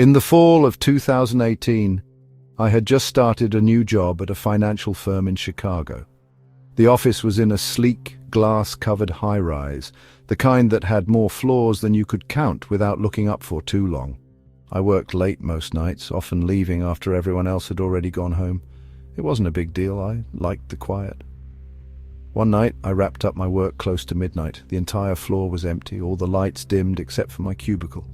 In the fall of 2018, I had just started a new job at a financial firm in Chicago. The office was in a sleek, glass-covered high-rise, the kind that had more floors than you could count without looking up for too long. I worked late most nights, often leaving after everyone else had already gone home. It wasn't a big deal. I liked the quiet. One night, I wrapped up my work close to midnight. The entire floor was empty, all the lights dimmed except for my cubicle.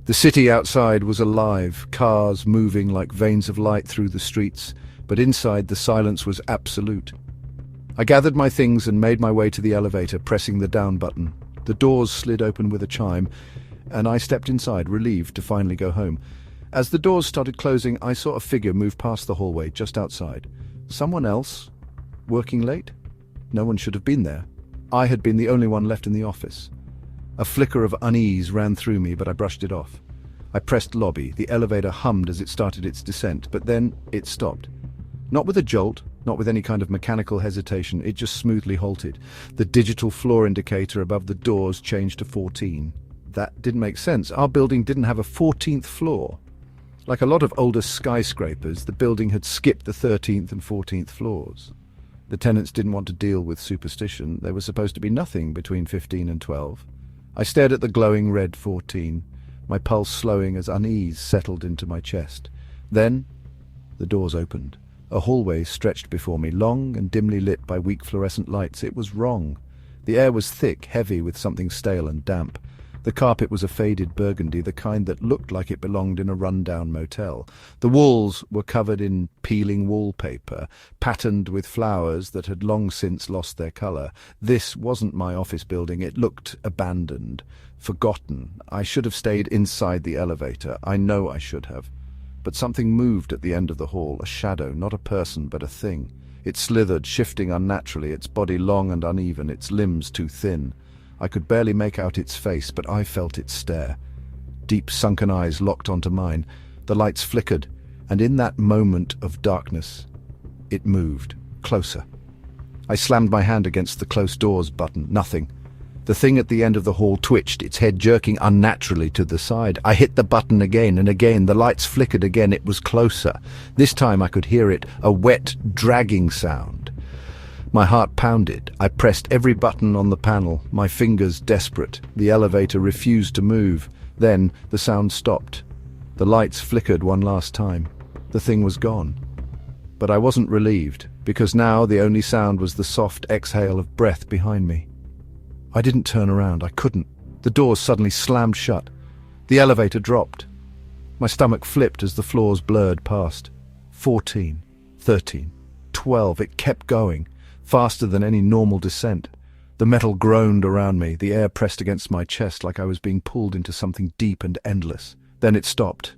The city outside was alive, cars moving like veins of light through the streets, but inside the silence was absolute. I gathered my things and made my way to the elevator, pressing the down button. The doors slid open with a chime, and I stepped inside, relieved to finally go home. As the doors started closing, I saw a figure move past the hallway just outside. Someone else? Working late? No one should have been there. I had been the only one left in the office. A flicker of unease ran through me, but I brushed it off. I pressed lobby. The elevator hummed as it started its descent, but then it stopped. Not with a jolt, not with any kind of mechanical hesitation, it just smoothly halted. The digital floor indicator above the doors changed to 14. That didn't make sense. Our building didn't have a 14th floor. Like a lot of older skyscrapers, the building had skipped the 13th and 14th floors. The tenants didn't want to deal with superstition. There was supposed to be nothing between 15 and 12. I stared at the glowing red 14, my pulse slowing as unease settled into my chest. Then, the doors opened. A hallway stretched before me, long and dimly lit by weak fluorescent lights. It was wrong. The air was thick, heavy with something stale and damp. The carpet was a faded burgundy, the kind that looked like it belonged in a run-down motel. The walls were covered in peeling wallpaper, patterned with flowers that had long since lost their colour. This wasn't my office building. It looked abandoned, forgotten. I should have stayed inside the elevator. I know I should have. But something moved at the end of the hall, a shadow, not a person, but a thing. It slithered, shifting unnaturally, its body long and uneven, its limbs too thin. I could barely make out its face, but I felt its stare. Deep sunken eyes locked onto mine. The lights flickered, and in that moment of darkness, it moved, closer. I slammed my hand against the close doors button. Nothing. The thing at the end of the hall twitched, its head jerking unnaturally to the side. I hit the button again and again. The lights flickered again. It was closer. This time I could hear it, a wet, dragging sound. My heart pounded. I pressed every button on the panel, my fingers desperate. The elevator refused to move. Then the sound stopped. The lights flickered one last time. The thing was gone. But I wasn't relieved, because now the only sound was the soft exhale of breath behind me. I didn't turn around. I couldn't. The doors suddenly slammed shut. The elevator dropped. My stomach flipped as the floors blurred past. 14, 13, 12. It kept going, faster than any normal descent. The metal groaned around me. The air pressed against my chest like I was being pulled into something deep and endless. Then it stopped.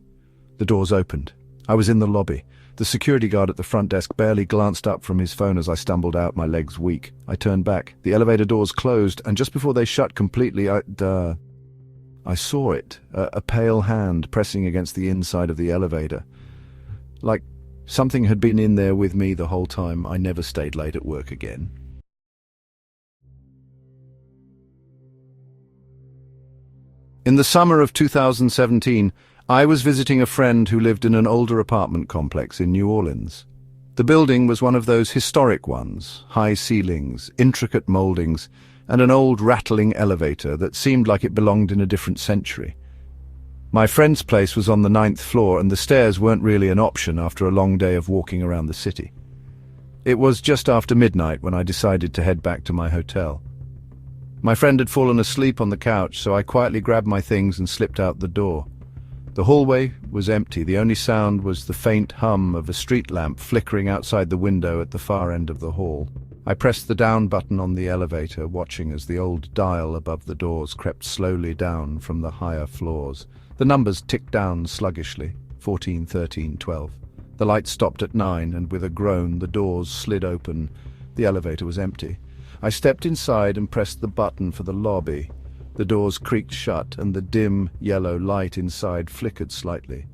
The doors opened. I was in the lobby. The security guard at the front desk barely glanced up from his phone as I stumbled out, my legs weak. I turned back. The elevator doors closed, and just before they shut completely, I saw it, a pale hand pressing against the inside of the elevator. Like something had been in there with me the whole time. I never stayed late at work again. In the summer of 2017, I was visiting a friend who lived in an older apartment complex in New Orleans. The building was one of those historic ones, high ceilings, intricate moldings, and an old rattling elevator that seemed like it belonged in a different century. My friend's place was on the 9th floor, and the stairs weren't really an option after a long day of walking around the city. It was just after midnight when I decided to head back to my hotel. My friend had fallen asleep on the couch, so I quietly grabbed my things and slipped out the door. The hallway was empty. The only sound was the faint hum of a street lamp flickering outside the window at the far end of the hall. I pressed the down button on the elevator, watching as the old dial above the doors crept slowly down from the higher floors. The numbers ticked down sluggishly, 14, 13, 12. The light stopped at 9, and with a groan the doors slid open. The elevator was empty. I stepped inside and pressed the button for the lobby. The doors creaked shut, and the dim, yellow light inside flickered slightly.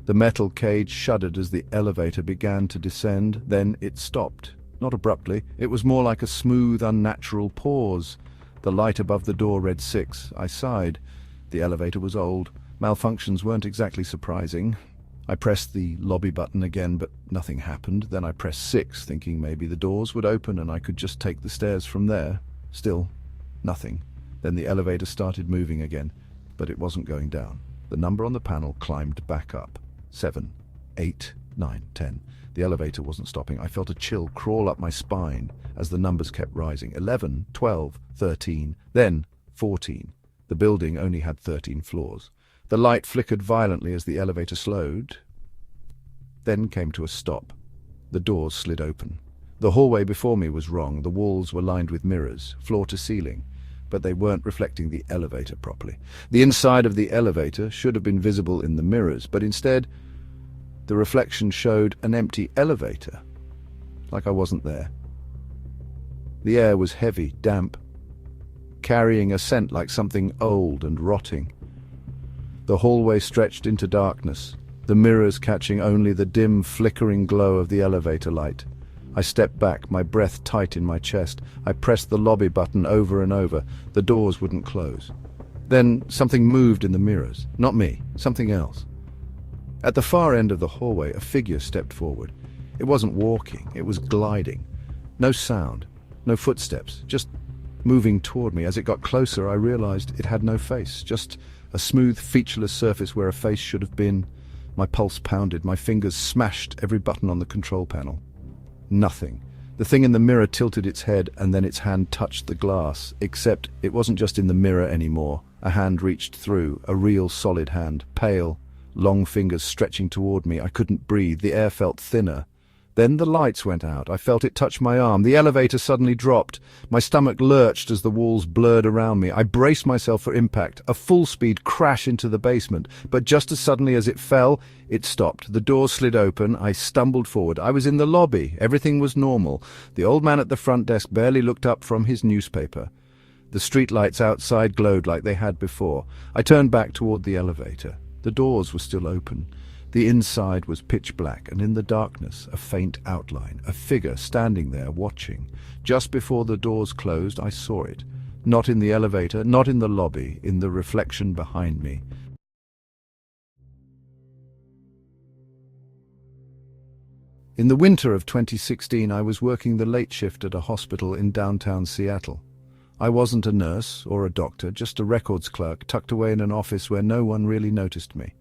The metal cage shuddered as the elevator began to descend. Then it stopped. Not abruptly. It was more like a smooth, unnatural pause. The light above the door read 6. I sighed. The elevator was old. Malfunctions weren't exactly surprising. I pressed the lobby button again, but nothing happened. Then I pressed 6, thinking maybe the doors would open and I could just take the stairs from there. Still, nothing. Then the elevator started moving again, but it wasn't going down. The number on the panel climbed back up. 7, 8, 9, 10. The elevator wasn't stopping. I felt a chill crawl up my spine as the numbers kept rising. 11, 12, 13, then 14. The building only had 13 floors. The light flickered violently as the elevator slowed, then came to a stop. The doors slid open. The hallway before me was wrong. The walls were lined with mirrors, floor to ceiling, but they weren't reflecting the elevator properly. The inside of the elevator should have been visible in the mirrors, but instead, the reflection showed an empty elevator, like I wasn't there. The air was heavy, damp, carrying a scent like something old and rotting. The hallway stretched into darkness, the mirrors catching only the dim, flickering glow of the elevator light. I stepped back, my breath tight in my chest. I pressed the lobby button over and over. The doors wouldn't close. Then something moved in the mirrors. Not me, something else. At the far end of the hallway, a figure stepped forward. It wasn't walking, it was gliding. No sound, no footsteps, just moving toward me. As it got closer, I realized it had no face, just a smooth, featureless surface where a face should have been. My pulse pounded, my fingers smashed every button on the control panel. Nothing. The thing in the mirror tilted its head and then its hand touched the glass, except it wasn't just in the mirror anymore. A hand reached through, a real solid hand, pale, long fingers stretching toward me. I couldn't breathe. The air felt thinner. Then the lights went out. I felt it touch my arm. The elevator suddenly dropped. My stomach lurched as the walls blurred around me. I braced myself for impact, a full-speed crash into the basement. But just as suddenly as it fell, it stopped. The door slid open. I stumbled forward. I was in the lobby. Everything was normal. The old man at the front desk barely looked up from his newspaper. The streetlights outside glowed like they had before. I turned back toward the elevator. The doors were still open. The inside was pitch black, and in the darkness, a faint outline, a figure standing there watching. Just before the doors closed, I saw it. Not in the elevator, not in the lobby, in the reflection behind me. In the winter of 2016, I was working the late shift at a hospital in downtown Seattle. I wasn't a nurse or a doctor, just a records clerk tucked away in an office where no one really noticed me.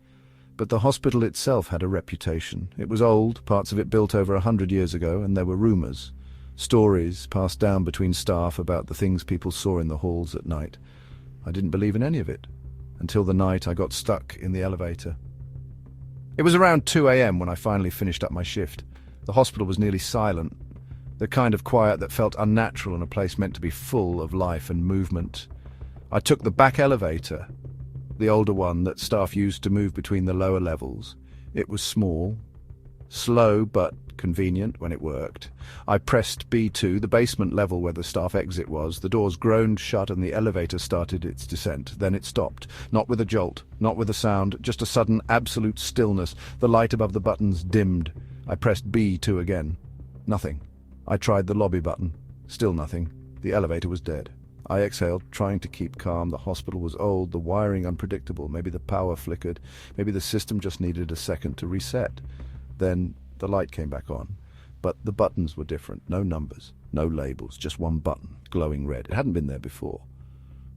But the hospital itself had a reputation. It was old, parts of it built over 100 years ago, and there were rumors, stories passed down between staff about the things people saw in the halls at night. I didn't believe in any of it, until the night I got stuck in the elevator. It was around 2 a.m. when I finally finished up my shift. The hospital was nearly silent, the kind of quiet that felt unnatural in a place meant to be full of life and movement. I took the back elevator, the older one that staff used to move between the lower levels. It was small, slow but convenient when it worked. I pressed B2, the basement level where the staff exit was. The doors groaned shut and the elevator started its descent. Then it stopped, not with a jolt, not with a sound, just a sudden absolute stillness. The light above the buttons dimmed. I pressed B2 again. Nothing. I tried the lobby button. Still nothing. The elevator was dead. I exhaled, trying to keep calm. The hospital was old, the wiring unpredictable. Maybe the power flickered. Maybe the system just needed a second to reset. Then the light came back on. But the buttons were different. No numbers, no labels, just one button, glowing red. It hadn't been there before.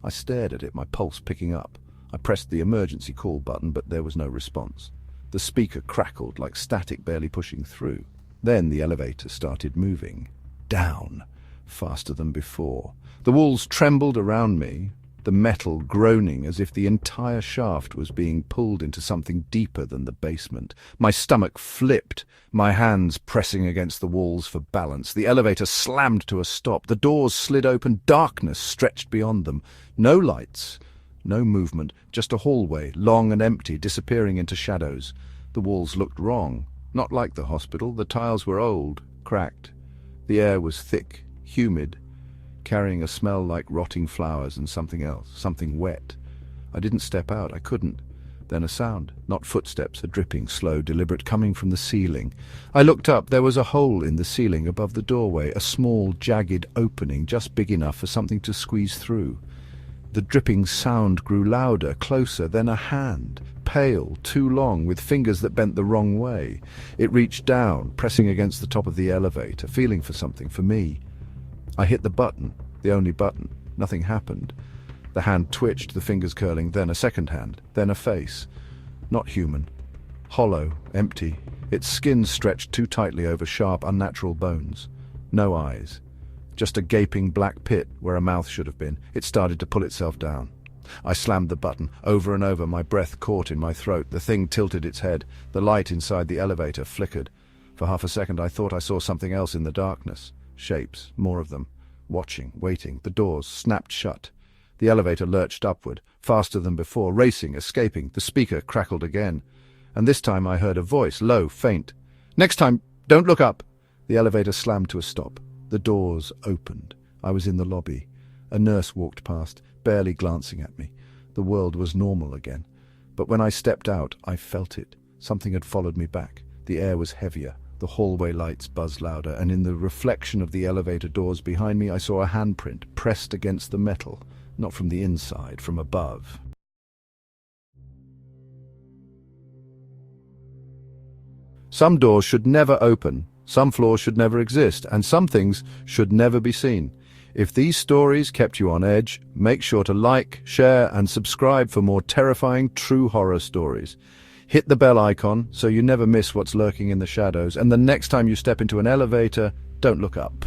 I stared at it, my pulse picking up. I pressed the emergency call button, but there was no response. The speaker crackled like static barely pushing through. Then the elevator started moving. Down. Faster than before. The walls trembled around me, the metal groaning as if the entire shaft was being pulled into something deeper than the basement. My stomach flipped, my hands pressing against the walls for balance. The elevator slammed to a stop. The doors slid open. Darkness stretched beyond them. No lights, no movement, just a hallway, long and empty, disappearing into shadows. The walls looked wrong, not like the hospital. The tiles were old, cracked. The air was thick, humid, carrying a smell like rotting flowers and something else, something wet. I didn't step out, I couldn't. Then a sound, not footsteps, a dripping, slow, deliberate, coming from the ceiling. I looked up. There was a hole in the ceiling above the doorway, a small, jagged opening, just big enough for something to squeeze through. The dripping sound grew louder, closer, then a hand, pale, too long, with fingers that bent the wrong way. It reached down, pressing against the top of the elevator, feeling for something, for me. I hit the button, the only button. Nothing happened. The hand twitched, the fingers curling, then a second hand, then a face. Not human. Hollow, empty, its skin stretched too tightly over sharp, unnatural bones. No eyes. Just a gaping black pit where a mouth should have been. It started to pull itself down. I slammed the button, over and over, my breath caught in my throat. The thing tilted its head. The light inside the elevator flickered. For half a second I thought I saw something else in the darkness. Shapes, more of them. Watching, waiting. The doors snapped shut. The elevator lurched upward, faster than before, racing, escaping. The speaker crackled again. And this time I heard a voice, low, faint. "Next time, don't look up." The elevator slammed to a stop. The doors opened. I was in the lobby. A nurse walked past, barely glancing at me. The world was normal again. But when I stepped out, I felt it. Something had followed me back. The air was heavier. The hallway lights buzzed louder, and in the reflection of the elevator doors behind me, I saw a handprint pressed against the metal. Not from the inside, from above. Some doors should never open, some floors should never exist, and some things should never be seen. If these stories kept you on edge, make sure to like, share, and subscribe for more terrifying true horror stories. Hit the bell icon so you never miss what's lurking in the shadows, and the next time you step into an elevator, don't look up.